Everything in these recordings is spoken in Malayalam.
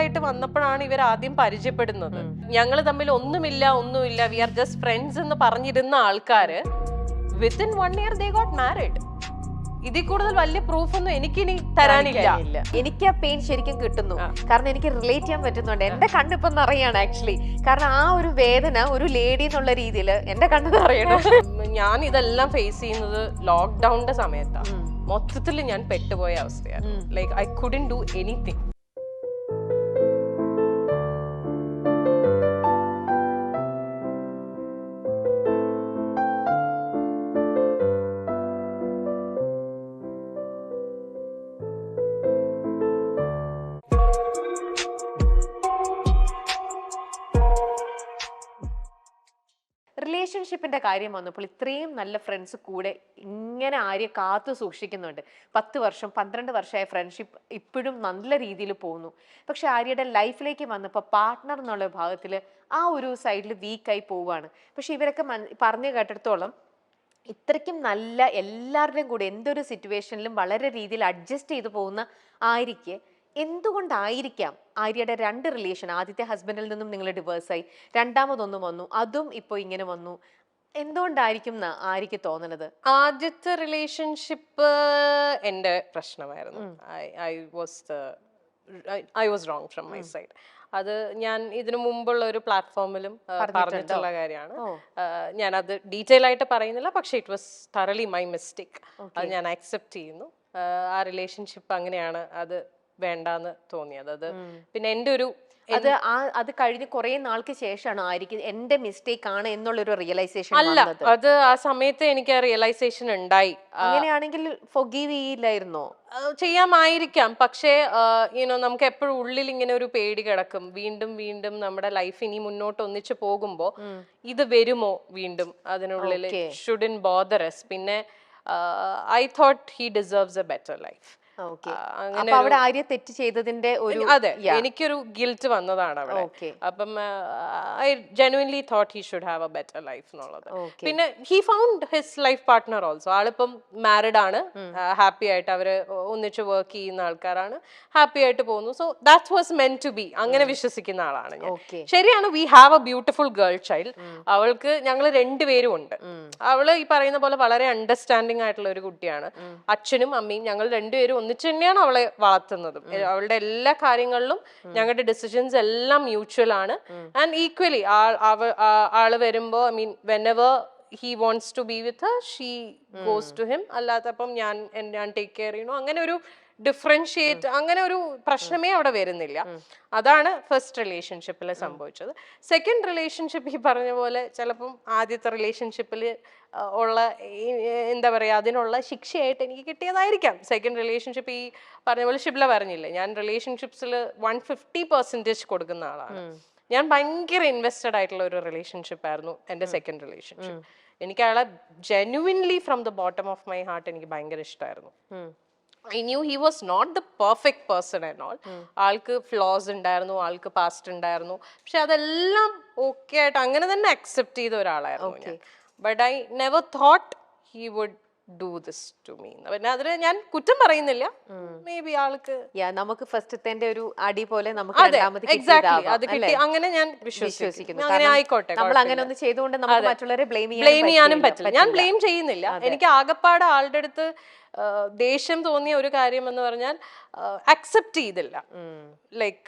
ആയിട്ട് വന്നപ്പോഴാണ് ഇവർ ആദ്യം പരിചയപ്പെടുന്നത്. ഞങ്ങൾ തമ്മിൽ ഒന്നുമില്ല, വി ആർ ജസ്റ്റ് ഫ്രണ്ട്സ് എന്ന് പറഞ്ഞിരുന്ന ആൾക്കാര് within 1 year they got married. ഇതിൽ കൂടുതൽ വലിയ പ്രൂഫ് ഒന്നും എനിക്കിനി തരാനില്ല. എനിക്ക് ആ പെയിൻ ശരിക്കും കിട്ടുന്നു, കാരണം എനിക്ക് റിലേറ്റ് ചെയ്യാൻ പറ്റുന്നുണ്ട്. എന്റെ കണ്ണിപ്പൊ നിറയാണ് ആക്ച്വലി, കാരണം ആ ഒരു വേദന ഒരു ലേഡി എന്നുള്ള രീതിയിൽ എന്റെ കണ്ണ് നിറയണം. ഞാൻ ഇതെല്ലാം ഫേസ് ചെയ്യുന്നത് ലോക്ക്ഡൌണിന്റെ സമയത്താണ്. മൊത്തത്തിൽ ഞാൻ പെട്ടുപോയ അവസ്ഥയാണ്. Like I couldn't do anything. റിലേഷൻഷിപ്പിന്റെ കാര്യം വന്നപ്പോൾ ഇത്രയും നല്ല ഫ്രണ്ട്സ് കൂടെ ഇങ്ങനെ ആര്യ കാത്തു സൂക്ഷിക്കുന്നുണ്ട്. 10 വർഷം 12 വർഷമായ ഫ്രണ്ട്ഷിപ്പ് ഇപ്പോഴും നല്ല രീതിയിൽ പോകുന്നു. പക്ഷെ ആര്യയുടെ ലൈഫിലേക്ക് വന്നപ്പോൾ പാർട്ട്ണർ എന്നുള്ള ഭാഗത്തിൽ ആ ഒരു സൈഡിൽ വീക്കായി പോവുകയാണ്. പക്ഷെ ഇവരൊക്കെ പറഞ്ഞു കേട്ടിടത്തോളം ഇത്രയ്ക്കും നല്ല എല്ലാവരുടെയും കൂടെ എന്തൊരു സിറ്റുവേഷനിലും വളരെ രീതിയിൽ അഡ്ജസ്റ്റ് ചെയ്തു പോകുന്ന ആര്യയ്ക്ക് എന്തുകൊണ്ടായിരിക്കാം ആര്യയുടെ 2 റിലേഷൻ, ആദ്യത്തെ ഹസ്ബൻഡിൽ നിന്നും നിങ്ങൾ ഡിവേഴ്സായി, രണ്ടാമതൊന്നും വന്നു, അതും ഇപ്പോൾ ഇങ്ങനെ വന്നു, എന്തുകൊണ്ടായിരിക്കും ആര്യയ്ക്ക് തോന്നുന്നത്? ആദ്യത്തെ റിലേഷൻഷിപ്പ് എന്റെ പ്രശ്നമായിരുന്നു. I was wrong from my side. അത് ഞാൻ ഇതിനു മുമ്പുള്ള ഒരു പ്ലാറ്റ്ഫോമിലും പറഞ്ഞിട്ടുള്ള കാര്യമാണ്. ഞാൻ അത് ഡീറ്റെയിൽ ആയിട്ട് പറയുന്നില്ല, പക്ഷെ ഇറ്റ് വാസ് തറലി മൈ മിസ്റ്റേക്ക്. അത് ഞാൻ അക്സെപ്റ്റ് ചെയ്യുന്നു. ആ റിലേഷൻഷിപ്പ് അങ്ങനെയാണ്, അത് വേണ്ടാന്ന് തോന്നിയത്. അത് പിന്നെ എന്റെ ഒരു അത് കഴിഞ്ഞ് കുറെ നാൾക്ക് ശേഷമാണ് ആയിരിക്കും എന്റെ മിസ്റ്റേക്ക് ആണ് എന്നുള്ളൊരു റിയലൈസേഷൻ അല്ല, അത് ആ സമയത്ത് എനിക്ക് ആ റിയലൈസേഷൻ ഉണ്ടായി. അങ്ങനെയാണെങ്കിൽ ഫൊർഗീവ് ചെയ്യില്ലായിരുന്നോ? ചെയ്യാമായിരിക്കാം, പക്ഷേ നമുക്ക് എപ്പോഴും ഉള്ളിൽ ഇങ്ങനെ ഒരു പേടി കിടക്കും. വീണ്ടും വീണ്ടും നമ്മുടെ ലൈഫ് ഇനി മുന്നോട്ട് ഒന്നിച്ചു പോകുമ്പോ ഇത് വരുമോ വീണ്ടും അതിനുള്ളിൽ. Shouldn't bother us. പിന്നെ I thought he deserves A better life. അവിടെ ആര്യ തെറ്റ് ചെയ്തതിന്റെ ഒരു അതെ, എനിക്കൊരു ഗിൽറ്റ് വന്നതാണ് അവിടെ. അപ്പം I genuinely thought he should have a better life എന്നുള്ളത്. പിന്നെ he found his life partner also. ആളിപ്പം മാരിഡ് ആണ്, ഹാപ്പി ആയിട്ട് അവര് ഒന്നിച്ച് വർക്ക് ചെയ്യുന്ന ആൾക്കാരാണ്, ഹാപ്പി ആയിട്ട് പോകുന്നു. So that was meant to be. അങ്ങനെ വിശ്വസിക്കുന്ന ആളാണ് ഞാൻ. ശരിയാണ്, we have a beautiful girl child. അവൾക്ക് ഞങ്ങൾ 2 പേരും ഉണ്ട്. അവള് ഈ പറയുന്ന പോലെ വളരെ അണ്ടർസ്റ്റാൻഡിങ് ആയിട്ടുള്ള ഒരു കുട്ടിയാണ്. അച്ഛനും അമ്മയും ഞങ്ങൾ 2 പേരും ഒന്നിച്ച് തന്നെയാണ് അവളെ വളർത്തുന്നതും. അവളുടെ എല്ലാ കാര്യങ്ങളിലും ഞങ്ങളുടെ ഡിസിഷൻസ് എല്ലാം മ്യൂച്വൽ ആണ്. ആൻഡ് ഈക്വലി ആള് വരുമ്പോ I mean whenever he wants to be with her she goes to him. അല്ലാത്തപ്പം ഞാൻ ടേക്ക് കെയർ ചെയ്യണു. അങ്ങനെ ഒരു ഡിഫറൻഷിയേറ്റ്, അങ്ങനെ ഒരു പ്രശ്നമേ അവിടെ വരുന്നില്ല. അതാണ് ഫസ്റ്റ് റിലേഷൻഷിപ്പിൽ സംഭവിച്ചത്. സെക്കൻഡ് റിലേഷൻഷിപ്പ് ഈ പറഞ്ഞ പോലെ ചിലപ്പം ആദ്യത്തെ റിലേഷൻഷിപ്പിൽ ഉള്ള എന്താ പറയുക, അതിനുള്ള ശിക്ഷയായിട്ട് എനിക്ക് കിട്ടിയതായിരിക്കാം സെക്കൻഡ് റിലേഷൻഷിപ്പ്. ഈ പറഞ്ഞ പോലെ ഷിബ്ല പറഞ്ഞില്ലേ, ഞാൻ റിലേഷൻഷിപ്സിൽ 150% കൊടുക്കുന്ന ആളാണ്. ഞാൻ ഭയങ്കര ഇൻവെസ്റ്റഡ് ആയിട്ടുള്ള ഒരു റിലേഷൻഷിപ്പ് ആയിരുന്നു എൻ്റെ സെക്കൻഡ് റിലേഷൻഷിപ്പ്. എനിക്ക് അയാളെ genuinely from the bottom of my heart എനിക്ക് ഭയങ്കര ഇഷ്ടമായിരുന്നു. I knew he was not the perfect person and all. ആൾക്ക് ഫ്ലോസ് ഉണ്ടായിരുന്നു, ആൾക്ക് പാസ്റ്റ് ഉണ്ടായിരുന്നു, പക്ഷെ അതെല്ലാം ഓക്കെ ആയിട്ട് അങ്ങനെ തന്നെ അക്സെപ്റ്റ് ചെയ്ത ഒരാളായിരുന്നു ഞാൻ. But I never thought he would do this to me. പിന്നെ അതിൽ ഞാൻ കുറ്റം പറയുന്നില്ല. മേ ബി ആൾക്ക് നമുക്ക് ഫസ്റ്റത്തെ ഒരു അടി പോലെ നമുക്ക് എക്സാക്ട്ലി അത് കിട്ടി, അങ്ങനെ ഞാൻ വിശ്വസിക്കുന്നു. അങ്ങനെ ആയിക്കോട്ടെ, നമ്മൾ അങ്ങനെ ഒന്ന് ചെയ്തുകൊണ്ട് നമുക്ക് മറ്റുള്ളവരെ ബ്ലെയിം ചെയ്യാനും പറ്റില്ല. ഞാൻ ബ്ലെയിം ചെയ്യുന്നില്ല. എനിക്ക് ആകപ്പാട് ആളുടെ അടുത്ത് ദേഷ്യം തോന്നിയ ഒരു കാര്യം എന്ന് പറഞ്ഞാൽ അക്സെപ്റ്റ് ചെയ്തില്ല. ലൈക്ക്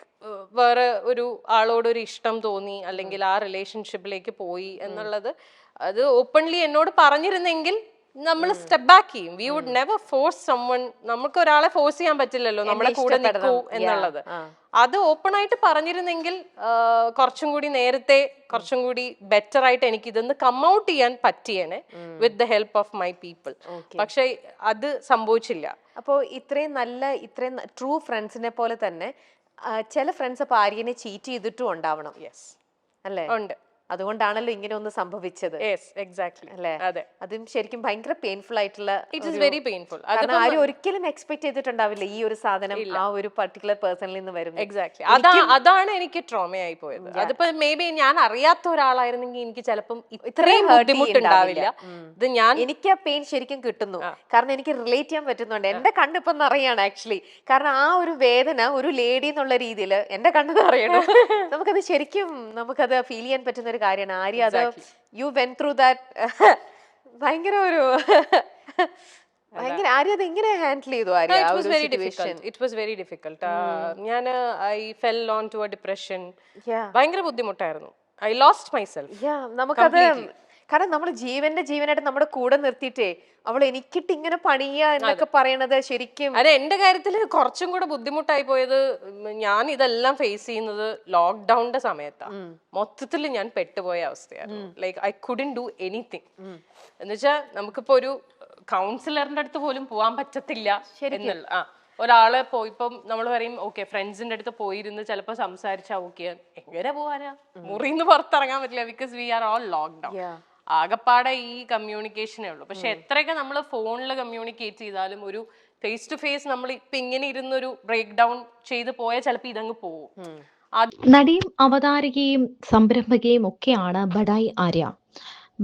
വേറെ ഒരു ആളോട് ഒരു ഇഷ്ടം തോന്നി, അല്ലെങ്കിൽ ആ റിലേഷൻഷിപ്പിലേക്ക് പോയി എന്നുള്ളത് അത് ഓപ്പൺലി എന്നോട് പറഞ്ഞിരുന്നെങ്കിൽ നമ്മൾ സ്റ്റെപ്പ് ബാക്ക് ചെയ്യും. We would never force someone. നമുക്ക് ഒരാളെ ഫോഴ്സ് ചെയ്യാൻ പറ്റില്ലല്ലോ നമ്മുടെ കൂടെ നിൽക്കൂ എന്നുള്ളത്. അത് ഓപ്പൺ ആയിട്ട് പറഞ്ഞിരുന്നെങ്കിൽ കുറച്ചും കൂടി നേരത്തെ, കുറച്ചും കൂടി ബെറ്റർ ആയിട്ട് എനിക്ക് ഇതൊന്ന് കം ഔട്ട് ചെയ്യാൻ പറ്റിയേനെ with the help of my people. പക്ഷെ അത് സംഭവിച്ചില്ല. അപ്പോൾ ഇത്രയും ട്രൂ ഫ്രണ്ട്സിനെ പോലെ തന്നെ ചില ഫ്രണ്ട്സ് അപ്പൊ ആര്യനെ ചീറ്റ് ചെയ്തിട്ടും ഉണ്ടാവണം. യെസ്, അല്ലേ? ഉണ്ട്. അതുകൊണ്ടാണല്ലോ ഇങ്ങനെ ഒന്ന് സംഭവിച്ചത് എക്സാക്ട്ലി അല്ലേ? അതെ, അതും ശരിക്കും ഭയങ്കര പെയിൻഫുൾ ആയിട്ടുള്ള, ഇറ്റ് ഈസ് വെരി പെയിൻഫുൾ. കാരണം ആരും ഒരിക്കലും എക്സ്പെക്ട് ചെയ്തിട്ടുണ്ടാവില്ല ഈ ഒരു സാധനം ആ ഒരു പർട്ടിക്കുലർ പേഴ്സണിൽ നിന്ന് വരും. എക്സാക്ട്ലി, അതാണ് എനിക്ക് ട്രോമയായി പോയത്. അതിപ്പോ മേ ബി ഞാൻ അറിയാത്ത ഒരാളായിരുന്നെങ്കിൽ എനിക്ക് ചിലപ്പം ഇത്രയും ബുദ്ധിമുട്ടുണ്ടാവില്ല. ഇത് എനിക്ക് ആ പെയിൻ ശരിക്കും കിട്ടുന്നു, കാരണം എനിക്ക് റിലേറ്റ് ചെയ്യാൻ പറ്റുന്നുണ്ട്. എന്റെ കണ്ണിപ്പൊ നിറയാണ് ആക്ച്വലി, കാരണം ആ ഒരു വേദന ഒരു ലേഡി എന്നുള്ള രീതിയിൽ എന്റെ കണ്ണ് നിറയണം. നമുക്കത് ശരിക്കും നമുക്കത് ഫീൽ ചെയ്യാൻ പറ്റുന്ന ഒരു കാര്യമാണ്. ആര്യ, അത് യു വെന്റ് ത്രൂ ദാറ്റ്. ഭയങ്കര ഒരു ഭയങ്കര ആര്യ അത് എങ്ങനെ ഹാൻഡിൽ ചെയ്തു? Arya it was very difficult. ഞാൻ I fell on to a depression. ഭയങ്കര ബുദ്ധിമുട്ടായിരുന്നു. I lost myself. നമുക്കത് കാരണം നമ്മൾ ജീവനായിട്ട് നമ്മുടെ കൂടെ നിർത്തിയിട്ടേ അവൾ എനിക്കിട്ട് ഇങ്ങനെ പണിയ എന്നൊക്കെ പറയണത് ശരിക്കും. അതെ, എന്റെ കാര്യത്തിൽ കുറച്ചും കൂടെ ബുദ്ധിമുട്ടായി പോയത്, ഞാൻ ഇതെല്ലാം ഫേസ് ചെയ്യുന്നത് ലോക്ക്ഡൌണിന്റെ സമയത്താണ്. മൊത്തത്തിൽ ഞാൻ പെട്ടുപോയ അവസ്ഥയായിരുന്നു. Like I couldn't do anything. എന്നുവെച്ചാൽ നമുക്കിപ്പോ ഒരു കൗൺസിലറിന്റെ അടുത്ത് പോലും പോവാൻ പറ്റത്തില്ല എന്നുള്ള ഒരാളെ ഇപ്പം നമ്മൾ പറയും ഓക്കെ ഫ്രണ്ട്സിന്റെ അടുത്ത് പോയിരുന്ന് ചിലപ്പോ സംസാരിച്ചാ ഓക്കെ, എങ്ങനെ പോവാനാ? മുറിന്ന് പുറത്തിറങ്ങാൻ പറ്റില്ല, because we are all lockdown. ആകപ്പാടെ ഈ കമ്മ്യൂണിക്കേഷനേ ഉള്ളൂ. പക്ഷെ എത്രയൊക്കെ നമ്മൾ ഫോണിൽ കമ്മ്യൂണിക്കേറ്റ് ചെയ്താലും ഒരു ഫേസ് ടു ഫേസ് നമ്മൾ ഇപ്പൊ ഇങ്ങനെ ഇരുന്നൊരു ബ്രേക്ക് ഡൗൺ ചെയ്ത് പോയാൽ ചിലപ്പോൾ ഇതങ്ങ് പോകും. നടിയും അവതാരകയും സംരംഭകയും ഒക്കെയാണ് ബഡായി ആര്യ.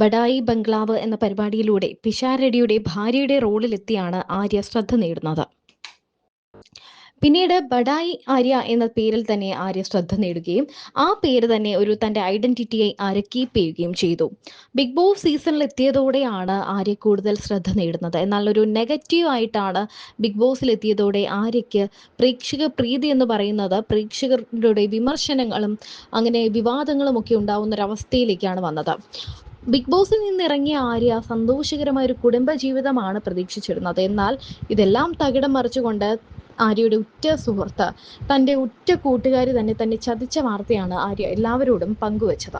ബഡായി ബംഗ്ലാവ് എന്ന പരിപാടിയിലൂടെ പിഷാരടിയുടെ ഭാര്യയുടെ റോളിലെത്തിയാണ് ആര്യ ശ്രദ്ധ നേടുന്നത്. പിന്നീട് ബഡായി ആര്യ എന്ന പേരിൽ തന്നെ ആര്യ ശ്രദ്ധ നേടുകയും ആ പേര് തന്നെ തന്റെ ഐഡന്റിറ്റിയായി ആര്യ കീപ്പ് ചെയ്യുകയും ചെയ്തു. ബിഗ് ബോസ് സീസണിൽ എത്തിയതോടെയാണ് ആര്യ കൂടുതൽ ശ്രദ്ധ നേടുന്നത്. എന്നാൽ ഒരു നെഗറ്റീവ് ആയിട്ടാണ് ബിഗ് ബോസിൽ എത്തിയതോടെ ആര്യയ്ക്ക് പ്രേക്ഷക പ്രീതി എന്ന് പറയുന്നത് പ്രേക്ഷകരുടെ വിമർശനങ്ങളും അങ്ങനെ വിവാദങ്ങളും ഒക്കെ ഉണ്ടാവുന്ന ഒരവസ്ഥയിലേക്കാണ് വന്നത്. ബിഗ് ബോസിൽ നിന്ന് ഇറങ്ങിയ ആര്യ സന്തോഷകരമായ ഒരു കുടുംബജീവിതമാണ് പ്രതീക്ഷിച്ചിരുന്നത്. എന്നാൽ ഇതെല്ലാം തകിടം മറിച്ചുകൊണ്ട് ആര്യയുടെ ഉറ്റ സുഹൃത്ത്, തൻ്റെ ഉറ്റ കൂട്ടുകാരി തന്നെ ചതിച്ച വാർത്തയാണ് ആര്യ എല്ലാവരോടും പങ്കുവച്ചത്.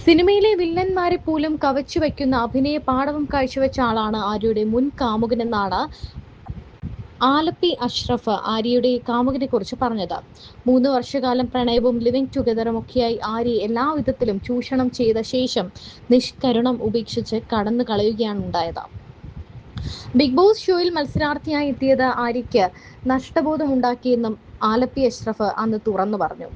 സിനിമയിലെ വില്ലന്മാരെ പോലും കവച്ചു വയ്ക്കുന്ന അഭിനയ പാടവം കാഴ്ചവെച്ച ആളാണ് ആര്യയുടെ മുൻ കാമുകനെന്നാണ് ആലപ്പി അഷ്റഫ് ആര്യയുടെ കാമുകനെ കുറിച്ച് പറഞ്ഞത്. 3 വർഷക്കാലം പ്രണയവും ലിവിംഗ് ടുഗദറും ഒക്കെയായി ആര്യ എല്ലാവിധത്തിലും ചൂഷണം ചെയ്ത ശേഷം നിഷ്കരുണം ഉപേക്ഷിച്ച് കടന്നു കളയുകയാണ് ഉണ്ടായത്. ബിഗ് ബോസ് ഷോയിൽ മത്സരാർത്ഥിയായി എത്തിയത് ആര്യയ്ക്ക് നഷ്ടബോധമുണ്ടാക്കിയെന്നും ആലപ്പി അഷ്റഫ് അന്ന് തുറന്നു പറഞ്ഞു.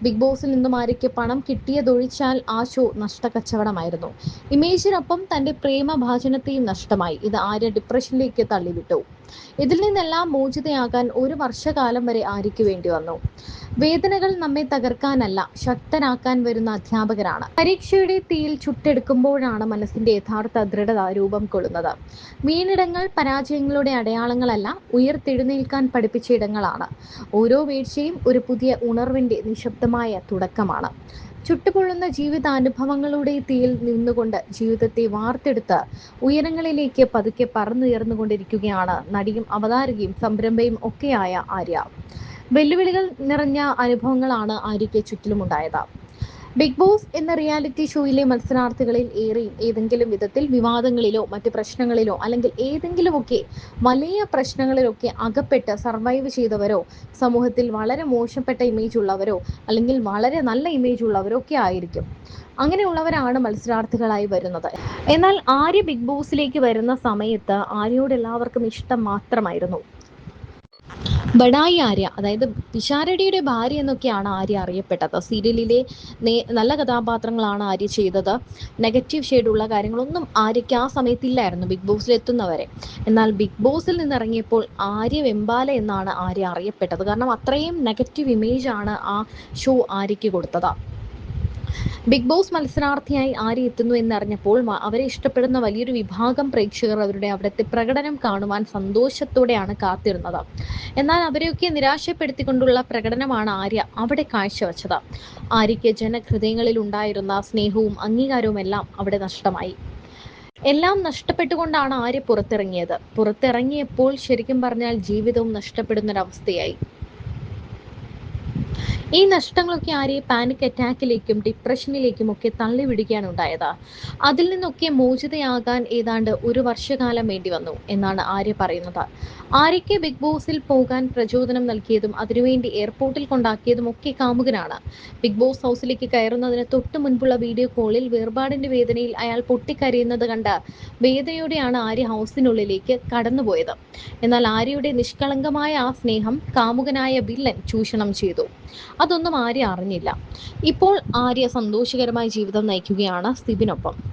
ബിഗ് ബോസിൽ നിന്നും ആര്യയ്ക്ക് പണം കിട്ടിയതൊഴിച്ചാൽ ആ ഷോ നഷ്ടക്കച്ചവടമായിരുന്നു. ഇമേജിനൊപ്പം തന്റെ പ്രേമഭാജനത്തെയും നഷ്ടമായി. ഇത് ആര്യ ഡിപ്രഷനിലേക്ക് തള്ളിവിട്ടു. ഇതിൽ നിന്നെല്ലാം മോചിതയാകാൻ 1 വർഷക്കാലം വരെ ആര്യയ്ക്ക് വേണ്ടി വന്നു. വേദനകൾ നമ്മെ തകർക്കാനല്ല, ശക്തനാക്കാൻ വരുന്ന അധ്യാപകരാണ്. പരീക്ഷയുടെ തീയിൽ ചുട്ടെടുക്കുമ്പോഴാണ് മനസ്സിന്റെ യഥാർത്ഥ ദൃഢത രൂപം കൊള്ളുന്നത്. വീണിടങ്ങൾ പരാജയങ്ങളുടെ അടയാളങ്ങളല്ല, ഉയർത്തെഴുന്നേൽക്കാൻ പഠിപ്പിച്ച ഇടങ്ങളാണ്. ഓരോ വീഴ്ചയും ഒരു പുതിയ ഉണർവിന്റെ നിശബ്ദമായ തുടക്കമാണ്. ചുട്ടുപൊള്ളുന്ന ജീവിതാനുഭവങ്ങളുടെ തീയിൽ നിന്നുകൊണ്ട് ജീവിതത്തെ വാർത്തെടുത്ത് ഉയരങ്ങളിലേക്ക് പതുക്കെ പറന്നുയർന്നുകൊണ്ടിരിക്കുകയാണ് നടിയും അവതാരകയും സംരംഭയും ഒക്കെയായ ആര്യ. വെല്ലുവിളികൾ നിറഞ്ഞ അനുഭവങ്ങളാണ് ആര്യയ്ക്ക് ചുറ്റിലുമുണ്ടായത്. ബിഗ് ബോസ് എന്ന റിയാലിറ്റി ഷോയിലെ മത്സരാർത്ഥികളിൽ ഏറെയും ഏതെങ്കിലും വിധത്തിൽ വിവാദങ്ങളിലോ മറ്റ് പ്രശ്നങ്ങളിലോ അല്ലെങ്കിൽ ഏതെങ്കിലുമൊക്കെ വലിയ പ്രശ്നങ്ങളിലൊക്കെ അകപ്പെട്ട് സർവൈവ് ചെയ്തവരോ സമൂഹത്തിൽ വളരെ മോശപ്പെട്ട ഇമേജ് ഉള്ളവരോ അല്ലെങ്കിൽ വളരെ നല്ല ഇമേജ് ഉള്ളവരോ ഒക്കെ ആയിരിക്കും. അങ്ങനെയുള്ളവരാണ് മത്സരാർത്ഥികളായി വരുന്നത്. എന്നാൽ ആര്യ ബിഗ് ബോസിലേക്ക് വരുന്ന സമയത്ത് ആര്യയോട് എല്ലാവർക്കും ഇഷ്ടം മാത്രമായിരുന്നു. ബഡായി ആര്യ, അതായത് പിഷാരടിയുടെ ഭാര്യ എന്നൊക്കെയാണ് ആര്യ അറിയപ്പെട്ടത്. സീരിയലിലെ നല്ല കഥാപാത്രങ്ങളാണ് ആര്യ ചെയ്തത്. നെഗറ്റീവ് ഷെയ്ഡുള്ള കാര്യങ്ങളൊന്നും ആര്യയ്ക്ക് ആ സമയത്തില്ലായിരുന്നു ബിഗ് ബോസിൽ എത്തുന്നവരെ. എന്നാൽ ബിഗ് ബോസിൽ നിന്നിറങ്ങിയപ്പോൾ ആര്യ വെമ്പാല എന്നാണ് ആര്യ അറിയപ്പെട്ടത്. കാരണം അത്രയും നെഗറ്റീവ് ഇമേജ് ആണ് ആ ഷോ ആര്യയ്ക്ക് കൊടുത്തത്. ബിഗ് ബോസ് മത്സരാർത്ഥിയായി ആര്യ എത്തുന്നു എന്നറിഞ്ഞപ്പോൾ അവരെ ഇഷ്ടപ്പെടുന്ന വലിയൊരു വിഭാഗം പ്രേക്ഷകർ അവിടുത്തെ പ്രകടനം കാണുവാൻ സന്തോഷത്തോടെയാണ് കാത്തിരുന്നത്. എന്നാൽ അവരെയൊക്കെ നിരാശപ്പെടുത്തിക്കൊണ്ടുള്ള പ്രകടനമാണ് ആര്യ അവിടെ കാഴ്ചവെച്ചത്. ആര്യയ്ക്ക് ജനഹൃദയങ്ങളിൽ ഉണ്ടായിരുന്ന സ്നേഹവും അംഗീകാരവും എല്ലാം അവിടെ നഷ്ടമായി. എല്ലാം നഷ്ടപ്പെട്ടുകൊണ്ടാണ് ആര്യ പുറത്തിറങ്ങിയത്. പുറത്തിറങ്ങിയപ്പോൾ ശരിക്കും പറഞ്ഞാൽ ജീവിതവും നഷ്ടപ്പെടുന്നൊരവസ്ഥയായി. ഈ നഷ്ടങ്ങളൊക്കെ ആര്യയെ പാനിക് അറ്റാക്കിലേക്കും ഡിപ്രഷനിലേക്കും ഒക്കെ തള്ളിവിടുകയാണ് ഉണ്ടായത്. അതിൽ നിന്നൊക്കെ മോചിതയാകാൻ ഏതാണ്ട് 1 വർഷക്കാലം വേണ്ടി വന്നു എന്നാണ് ആര്യ പറയുന്നത്. ആര്യയ്ക്ക് ബിഗ് ബോസിൽ പോകാൻ പ്രചോദനം നൽകിയതും അതിനുവേണ്ടി എയർപോർട്ടിൽ കൊണ്ടാക്കിയതും ഒക്കെ കാമുകനാണ്. ബിഗ് ബോസ് ഹൗസിലേക്ക് കയറുന്നതിന് തൊട്ട് മുൻപുള്ള വീഡിയോ കോളിൽ വേർപാടിന്റെ വേദനയിൽ അയാൾ പൊട്ടിക്കരയുന്നത് കണ്ട് വേദനയോടെയാണ് ആര്യ ഹൗസിനുള്ളിലേക്ക് കടന്നുപോയത്. എന്നാൽ ആര്യയുടെ നിഷ്കളങ്കമായ ആ സ്നേഹം കാമുകനായ വില്ലൻ ചൂഷണം ചെയ്തു. അതൊന്നും ആര്യ അറിഞ്ഞില്ല. ഇപ്പോൾ ആര്യ സന്തോഷകരമായ ജീവിതം നയിക്കുകയാണ് സിബിനൊപ്പം.